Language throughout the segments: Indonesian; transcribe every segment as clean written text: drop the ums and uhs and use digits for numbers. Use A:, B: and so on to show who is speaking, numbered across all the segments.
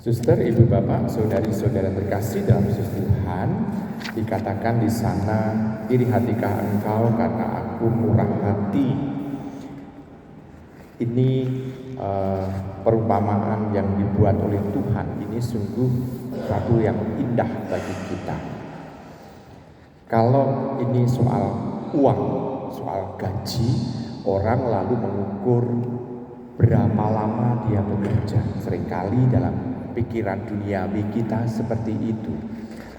A: Suster, ibu bapak, saudari-saudara terkasih dalam Yesus Tuhan, dikatakan di sana, iri hatikah engkau karena aku murah hati. Ini perumpamaan yang dibuat oleh Tuhan. Ini sungguh sesuatu yang indah bagi kita. Kalau ini soal uang, soal gaji, orang lalu mengukur berapa lama dia bekerja. Seringkali dalam pikiran duniawi kita seperti itu.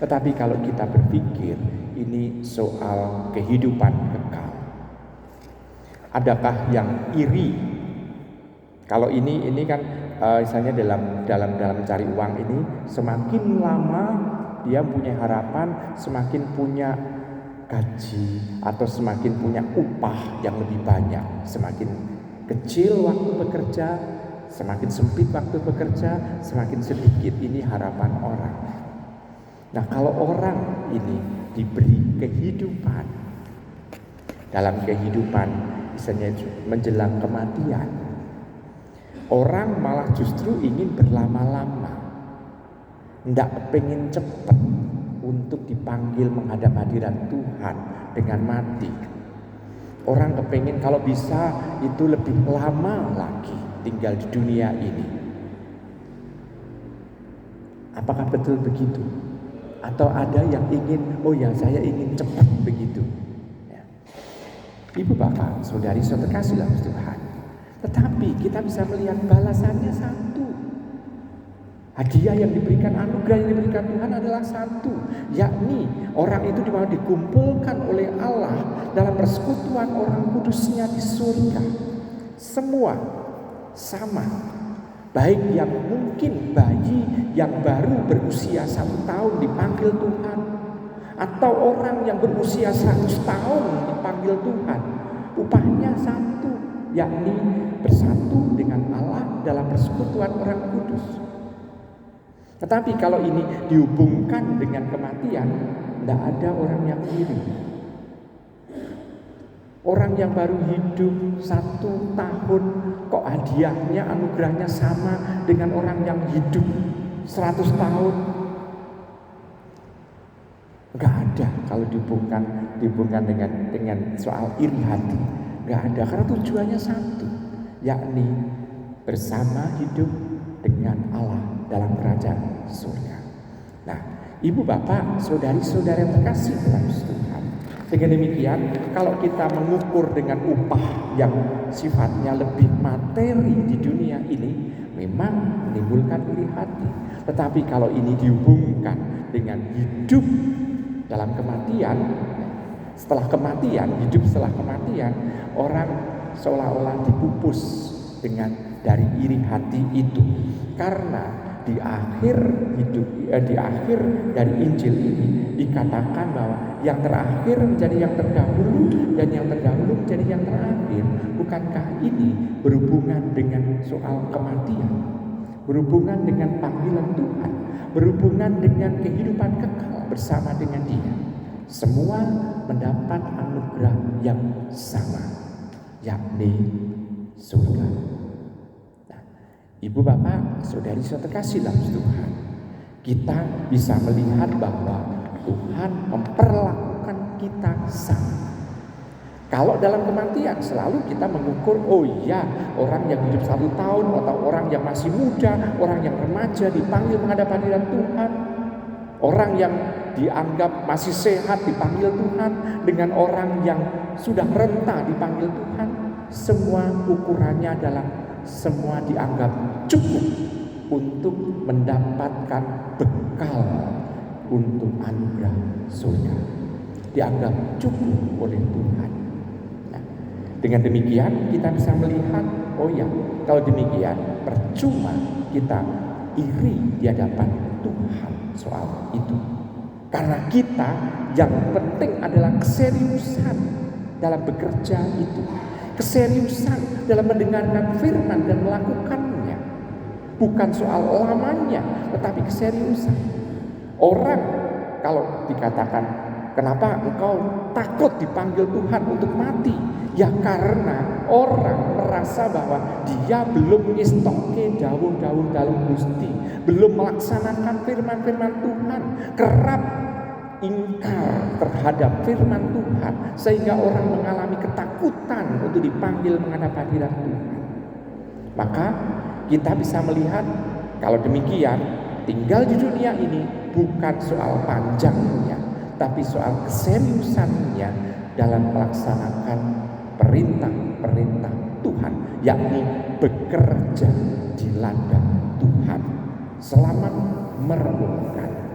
A: Tetapi kalau kita berpikir ini soal kehidupan kekal, adakah yang iri? Kalau ini kan misalnya dalam mencari uang ini, semakin lama dia punya harapan, semakin punya gaji atau semakin punya upah yang lebih banyak. Semakin kecil waktu bekerja, semakin sempit waktu bekerja, semakin sedikit ini harapan orang. Nah, kalau orang ini diberi kehidupan, dalam kehidupan misalnya menjelang kematian, orang malah justru ingin berlama-lama, tidak pengen cepat untuk dipanggil menghadap hadirat Tuhan dengan mati. Orang kepengen kalau bisa itu lebih lama lagi tinggal di dunia ini. Apakah betul begitu? Atau ada yang ingin, oh ya saya ingin cepat begitu ya. Ibu bapak, saudari saudara terkasih dalam Tuhan, tetapi kita bisa melihat balasannya satu. Hadiah yang diberikan, anugerah yang diberikan Tuhan adalah satu, yakni orang itu dimana dikumpulkan oleh Allah dalam persekutuan orang kudusnya di surga. Semua sama, baik yang mungkin bayi yang baru berusia 1 tahun dipanggil Tuhan, atau orang yang berusia 100 tahun dipanggil Tuhan, upahnya satu, yakni bersatu dengan Allah dalam persekutuan orang kudus. Tetapi kalau ini dihubungkan dengan kematian, tidak ada orang yang iri. Orang yang baru hidup 1 tahun, kok hadiahnya, anugerahnya sama dengan orang yang hidup 100 tahun? Enggak ada kalau dihubungkan dengan soal iri hati. Enggak ada, karena tujuannya satu, yakni bersama hidup dengan Allah dalam kerajaan surga. Nah, ibu bapak, saudari-saudara yang terkasih dalam Tuhan, dengan demikian kalau kita mengukur dengan upah yang sifatnya lebih materi di dunia ini, memang menimbulkan iri hati. Tetapi kalau ini dihubungkan dengan hidup dalam kematian, setelah kematian, hidup setelah kematian, orang seolah-olah dipupus dengan dari iri hati itu. Karena di akhir dari Injil ini dikatakan bahwa yang terakhir menjadi yang terdahulu dan yang terdahulu menjadi yang terakhir. Bukankah ini berhubungan dengan soal kematian, berhubungan dengan panggilan Tuhan, berhubungan dengan kehidupan kekal bersama dengan Dia? Semua mendapat anugerah yang sama, yakni surga. Ibu bapak, saudari saudara terkasih dalam Tuhan, kita bisa melihat bahwa Tuhan memperlakukan kita sama. Kalau dalam kematian selalu kita mengukur, oh iya, orang yang hidup 1 tahun atau orang yang masih muda, orang yang remaja dipanggil menghadap hadirat Tuhan, orang yang dianggap masih sehat dipanggil Tuhan, dengan orang yang sudah renta dipanggil Tuhan. Semua ukurannya adalah semua dianggap cukup untuk mendapatkan bekal untuk anugerah surga. Dianggap cukup oleh Tuhan. Nah, dengan demikian kita bisa melihat, oh ya, kalau demikian percuma kita iri di hadapan Tuhan soal itu. Karena kita yang penting adalah keseriusan dalam bekerja itu. Keseriusan dalam mendengarkan firman dan melakukannya. Bukan soal lamanya, tetapi keseriusan. Orang kalau dikatakan Kenapa engkau takut dipanggil Tuhan untuk mati? Ya karena orang merasa bahwa dia belum istoke dawuh-dawuh dalam Gusti, belum melaksanakan firman-firman Tuhan, kerap ingkar terhadap firman Tuhan, sehingga orang mengalami ketakutan untuk dipanggil menghadap hadirat Tuhan. Maka kita bisa melihat kalau demikian, tinggal di dunia ini bukan soal panjangnya, tapi soal keseriusannya dalam melaksanakan perintah-perintah Tuhan, yakni bekerja di ladang Tuhan. Selamat merenungkan.